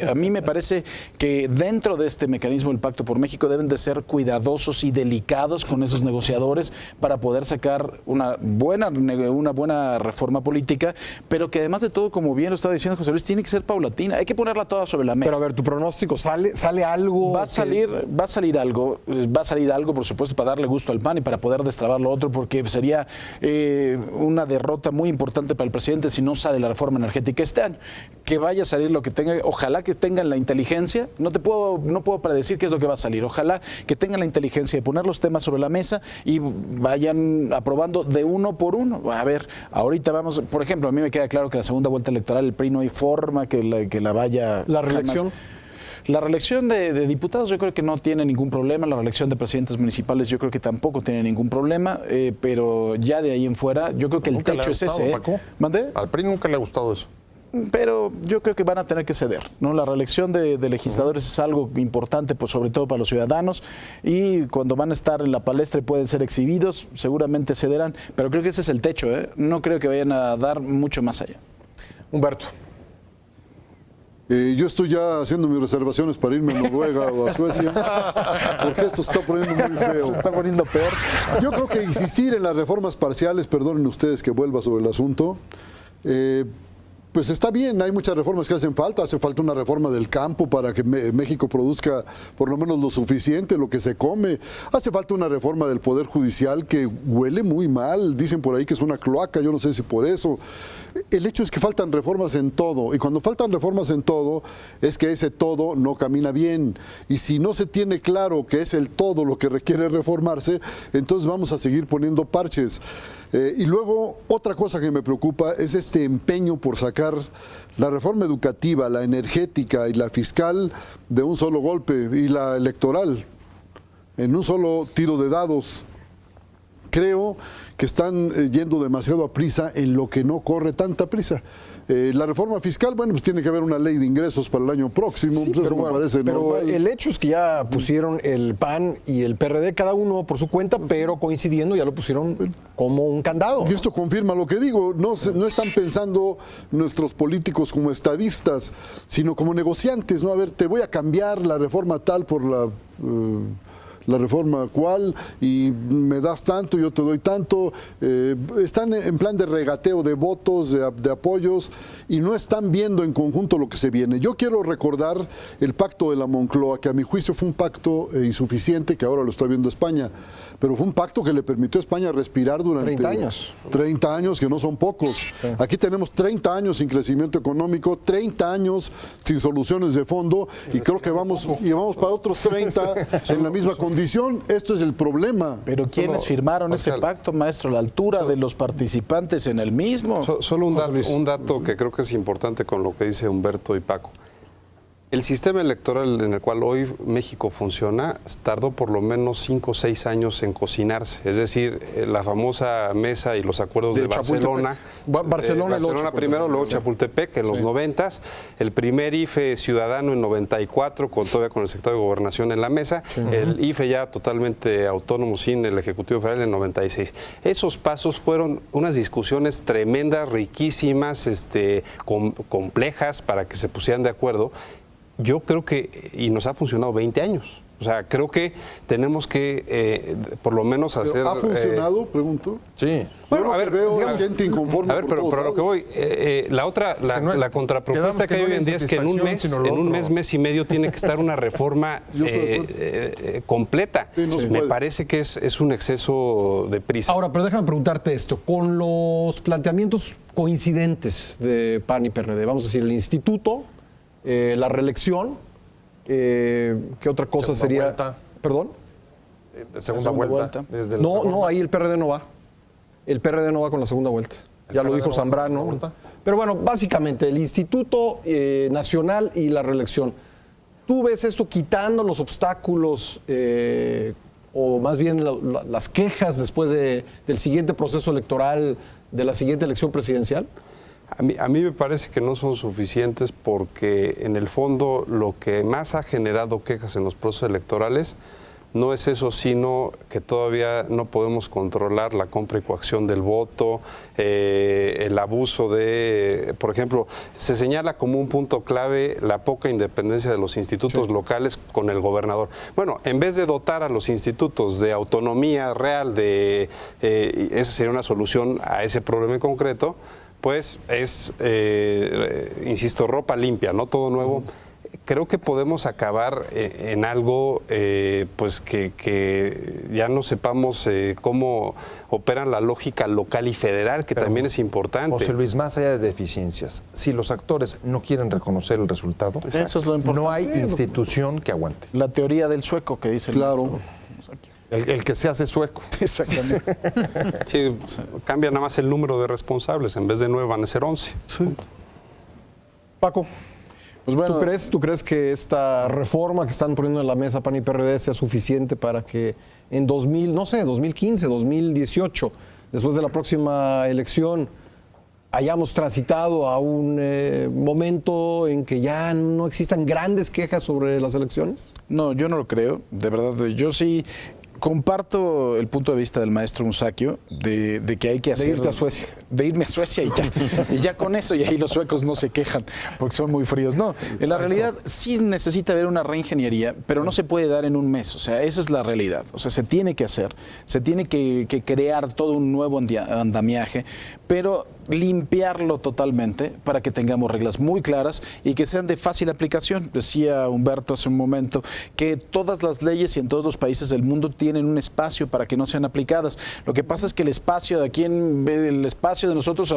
S3: a mí me parece que dentro de este mecanismo del Pacto por México deben de ser cuidadosos y delicados con esos negociadores para poder sacar una buena reforma política, pero que además de todo, como bien lo estaba diciendo José Luis, tiene que ser paulatina, hay que ponerla toda sobre la mesa.
S2: Pero a ver, tu pronóstico, ¿sale algo?
S3: Va a salir algo, por supuesto, para darle gusto al PAN y para poder destrabar lo otro, porque sería una derrota muy importante para el presidente si no sale la reforma energética este año. Que vaya a salir lo que tenga, ojalá que tengan la inteligencia, no puedo predecir qué es lo que va a salir, ojalá que tengan la inteligencia de poner los temas sobre la mesa y vayan aprobando de uno por uno. A ver, ahorita vamos, por ejemplo, a mí me queda claro que la segunda vuelta electoral el PRI no hay forma que la vaya...
S2: ¿La reelección?
S3: La reelección de diputados yo creo que no tiene ningún problema, la reelección de presidentes municipales yo creo que tampoco tiene ningún problema, pero ya de ahí en fuera yo creo que el techo es ese.
S6: ¿Mandé? Al PRI nunca le ha gustado eso.
S3: Pero yo creo que van a tener que ceder, ¿no? La reelección de legisladores es algo importante, pues, sobre todo para los ciudadanos, y cuando van a estar en la palestra y pueden ser exhibidos, seguramente cederán, pero creo que ese es el techo, no creo que vayan a dar mucho más allá.
S2: Humberto.
S7: Yo estoy ya haciendo mis reservaciones para irme a Noruega o a Suecia, porque esto se está poniendo muy feo.
S3: Se está poniendo peor.
S7: Yo creo que insistir en las reformas parciales, perdonen ustedes que vuelva sobre el asunto, pues está bien, hay muchas reformas que hacen falta. Hace falta una reforma del campo para que México produzca por lo menos lo suficiente, lo que se come. Hace falta una reforma del Poder Judicial que huele muy mal. Dicen por ahí que es una cloaca, yo no sé si por eso. El hecho es que faltan reformas en todo, y cuando faltan reformas en todo es que ese todo no camina bien, y si no se tiene claro que es el todo lo que requiere reformarse, entonces vamos a seguir poniendo parches. Y luego otra cosa que me preocupa es este empeño por sacar la reforma educativa, la energética y la fiscal de un solo golpe, y la electoral en un solo tiro de dados. Creo que están yendo demasiado a prisa en lo que no corre tanta prisa. La reforma fiscal, bueno, pues tiene que haber una ley de ingresos para el año próximo,
S2: Sí,
S7: pues eso me parece normal.
S2: el hecho es que ya pusieron el PAN y el PRD, cada uno por su cuenta, pero coincidiendo ya lo pusieron como un candado.
S7: Y esto confirma lo que digo, no están pensando nuestros políticos como estadistas, sino como negociantes, ¿no? A ver, te voy a cambiar la reforma tal por la reforma cuál, y me das tanto, yo te doy tanto. Están en plan de regateo de votos, de apoyos, y no están viendo en conjunto lo que se viene. Yo quiero recordar el pacto de la Moncloa, que a mi juicio fue un pacto insuficiente, que ahora lo está viendo España, pero fue un pacto que le permitió a España respirar durante
S2: 30 años.
S7: 30 años, que no son pocos. Sí. Aquí tenemos 30 años sin crecimiento económico, 30 años sin soluciones de fondo, y creo que vamos para otros 30 en la misma condición. Esto es el problema.
S3: Pero ¿quiénes firmaron ese pacto, maestro? ¿La altura de los participantes en el mismo?
S5: Solo un dato que creo que es importante con lo que dice Humberto y Paco. El sistema electoral en el cual hoy México funciona tardó por lo menos 5 o 6 años en cocinarse. Es decir, la famosa mesa y los acuerdos de Barcelona. Barcelona primero, luego Chapultepec en los 90s. El primer IFE ciudadano en 94, todavía con el secretario de Gobernación en la mesa. Sí. El IFE ya totalmente autónomo sin el Ejecutivo Federal en 96. Esos pasos fueron unas discusiones tremendas, riquísimas, complejas para que se pusieran de acuerdo. Yo creo que, y nos ha funcionado 20 años. O sea, creo que tenemos que por lo menos hacer...
S7: ¿Ha funcionado? Pregunto.
S6: Sí.
S7: Bueno, a ver, veo gente inconforme.
S5: A ver, pero a lo que voy, la contrapropuesta que hay hoy en día es que en un mes y medio tiene que estar una reforma completa. Sí, me parece que es un exceso de prisa.
S2: Ahora, pero déjame preguntarte esto. Con los planteamientos coincidentes de PAN y PRD, vamos a decir, el instituto, la reelección, ¿qué otra cosa sería?
S6: Vuelta.
S2: ¿Perdón?
S6: Segunda vuelta.
S2: No, ahí el PRD no va. El PRD no va con la segunda vuelta. Ya lo dijo Zambrano. Pero bueno, básicamente el Instituto Nacional y la reelección. ¿Tú ves esto quitando los obstáculos o más bien las quejas después del siguiente proceso electoral, de la siguiente elección presidencial?
S5: A mí me parece que no son suficientes porque en el fondo lo que más ha generado quejas en los procesos electorales no es eso, sino que todavía no podemos controlar la compra y coacción del voto, el abuso de, por ejemplo, se señala como un punto clave la poca independencia de los institutos locales con el gobernador. Bueno, en vez de dotar a los institutos de autonomía real, esa sería una solución a ese problema en concreto, pues es, insisto, ropa limpia, no todo nuevo. Creo que podemos acabar en algo pues que ya no sepamos cómo opera la lógica local y federal, que también es importante.
S6: José Luis, más allá de deficiencias, si los actores no quieren reconocer el resultado,
S3: eso es lo importante.
S6: No hay institución que aguante.
S3: La teoría del sueco que dice
S7: claro.
S6: El que se hace sueco.
S3: Exactamente.
S5: Sí, cambia nada más el número de responsables. En vez de 9 van a ser 11.
S2: Sí. Paco, pues bueno, ¿Tú crees que esta reforma que están poniendo en la mesa PAN y PRD sea suficiente para que en 2015, 2018, después de la próxima elección, hayamos transitado a un momento en que ya no existan grandes quejas sobre las elecciones?
S3: No, yo no lo creo. De verdad, yo sí comparto el punto de vista del maestro Musacchio de que hay que hacer...
S2: De irte a Suecia.
S3: De irme a Suecia y ya. Y ya con eso, y ahí los suecos no se quejan porque son muy fríos. No, en la realidad sí necesita haber una reingeniería, pero no se puede dar en un mes. O sea, esa es la realidad. O sea, se tiene que hacer, se tiene que crear todo un nuevo andamiaje, pero limpiarlo totalmente para que tengamos reglas muy claras y que sean de fácil aplicación. Decía Humberto hace un momento que todas las leyes y en todos los países del mundo tienen un espacio para que no sean aplicadas. Lo que pasa es que el espacio de aquí, el espacio de nosotros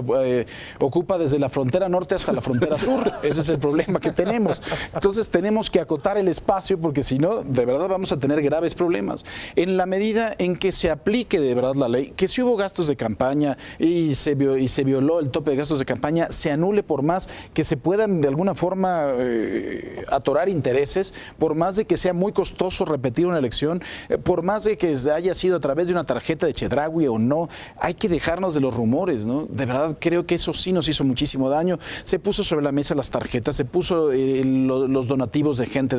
S3: ocupa desde la frontera norte hasta la frontera sur. Ese es el problema que tenemos. Entonces tenemos que acotar el espacio porque si no, de verdad vamos a tener graves problemas. En la medida en que se aplique de verdad la ley, que si hubo gastos de campaña y se violó el tope de gastos de campaña, se anule por más que se puedan de alguna forma atorar intereses, por más de que sea muy costoso repetir una elección, por más de que haya sido a través de una tarjeta de Chedraui o no, hay que dejarnos de los rumores, ¿no? ¿no? De verdad creo que eso sí nos hizo muchísimo daño. Se puso sobre la mesa las tarjetas, se puso los donativos de gente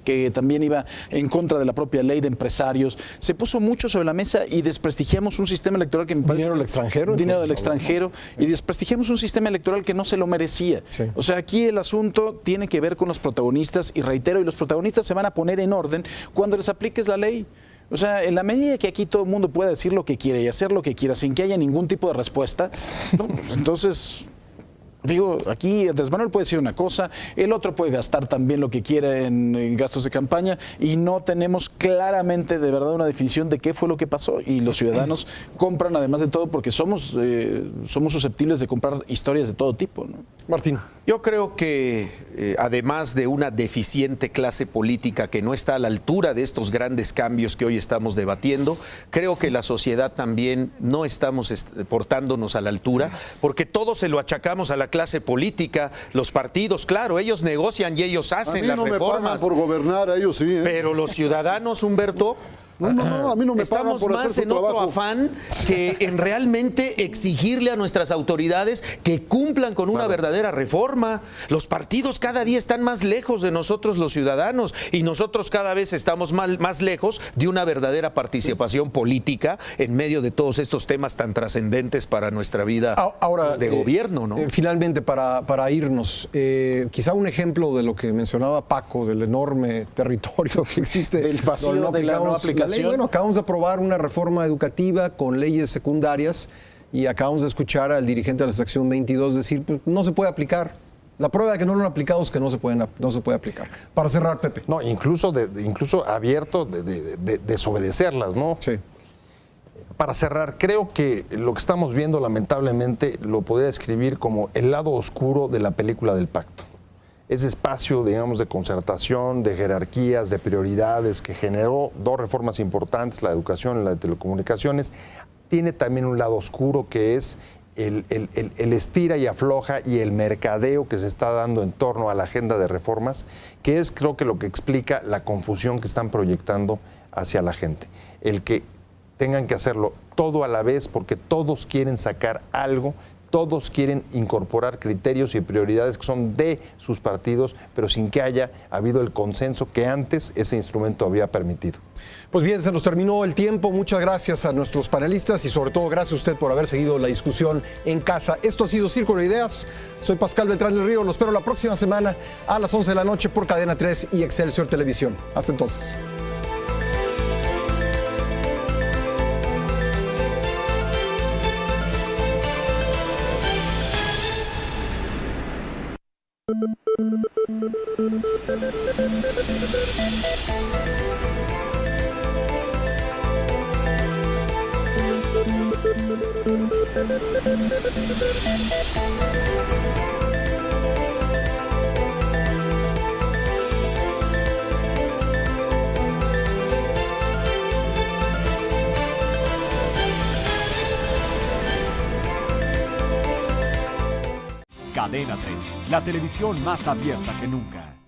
S3: que también iba en contra de la propia ley de empresarios. Se puso mucho sobre la mesa y desprestigiamos un sistema electoral que me parece...
S2: ¿Dinero del extranjero?
S3: Dinero del extranjero. Y desprestigiamos un sistema electoral que no se lo merecía.
S2: Sí.
S3: O sea, aquí el asunto tiene que ver con los protagonistas y reitero, y los protagonistas se van a poner en orden cuando les apliques la ley. O sea, en la medida que aquí todo el mundo pueda decir lo que quiere y hacer lo que quiera sin que haya ningún tipo de respuesta, ¿no? Pues entonces... Digo, aquí Andrés Manuel puede decir una cosa, el otro puede gastar también lo que quiera en gastos de campaña y no tenemos claramente de verdad una definición de qué fue lo que pasó y los ciudadanos compran además de todo porque somos susceptibles de comprar historias de todo tipo, ¿no?
S2: Martín.
S4: Yo creo que además de una deficiente clase política que no está a la altura de estos grandes cambios que hoy estamos debatiendo, creo que la sociedad también no estamos portándonos a la altura, porque todo se lo achacamos a la clase política, los partidos, claro, ellos negocian y ellos hacen las
S7: A mí no me pagan
S4: reformas.
S7: por gobernar, a ellos sí.
S4: Pero los ciudadanos, Humberto,
S7: No, a mí no me pagan
S4: estamos
S7: por hacer
S4: más
S7: su
S4: en otro
S7: trabajo.
S4: afán que en realmente exigirle a nuestras autoridades que cumplan con una verdadera reforma. Los partidos cada día están más lejos de nosotros los ciudadanos y nosotros cada vez estamos más lejos de una verdadera participación política en medio de todos estos temas tan trascendentes para nuestra vida
S2: Ahora,
S4: de gobierno, ¿no?
S2: Finalmente, para irnos, quizá un ejemplo de lo que mencionaba Paco, del enorme territorio que existe.
S3: Del vacío
S2: donde
S3: de la no
S2: aplicamos
S3: aplicación.
S2: Bueno, acabamos de aprobar una reforma educativa con leyes secundarias y acabamos de escuchar al dirigente de la sección 22 decir, pues no se puede aplicar. La prueba de que no lo han aplicado es que no se puede aplicar. Para cerrar, Pepe.
S6: No, incluso abierto de desobedecerlas, ¿no?
S2: Sí.
S6: Para cerrar, creo que lo que estamos viendo lamentablemente lo podría describir como el lado oscuro de la película del pacto. Ese espacio, digamos, de concertación, de jerarquías, de prioridades que generó dos reformas importantes, la educación y la de telecomunicaciones, tiene también un lado oscuro que es el estira y afloja y el mercadeo que se está dando en torno a la agenda de reformas, que es creo que lo que explica la confusión que están proyectando hacia la gente. El que tengan que hacerlo todo a la vez porque todos quieren sacar algo, todos quieren incorporar criterios y prioridades que son de sus partidos, pero sin que haya habido el consenso que antes ese instrumento había permitido.
S2: Pues bien, se nos terminó el tiempo. Muchas gracias a nuestros panelistas y sobre todo gracias a usted por haber seguido la discusión en casa. Esto ha sido Círculo de Ideas. Soy Pascal Beltrán del Río. Los espero la próxima semana a las 11 de la noche por Cadena 3 y Excelsior Televisión. Hasta entonces.
S1: Cadena 30, la televisión más abierta que nunca.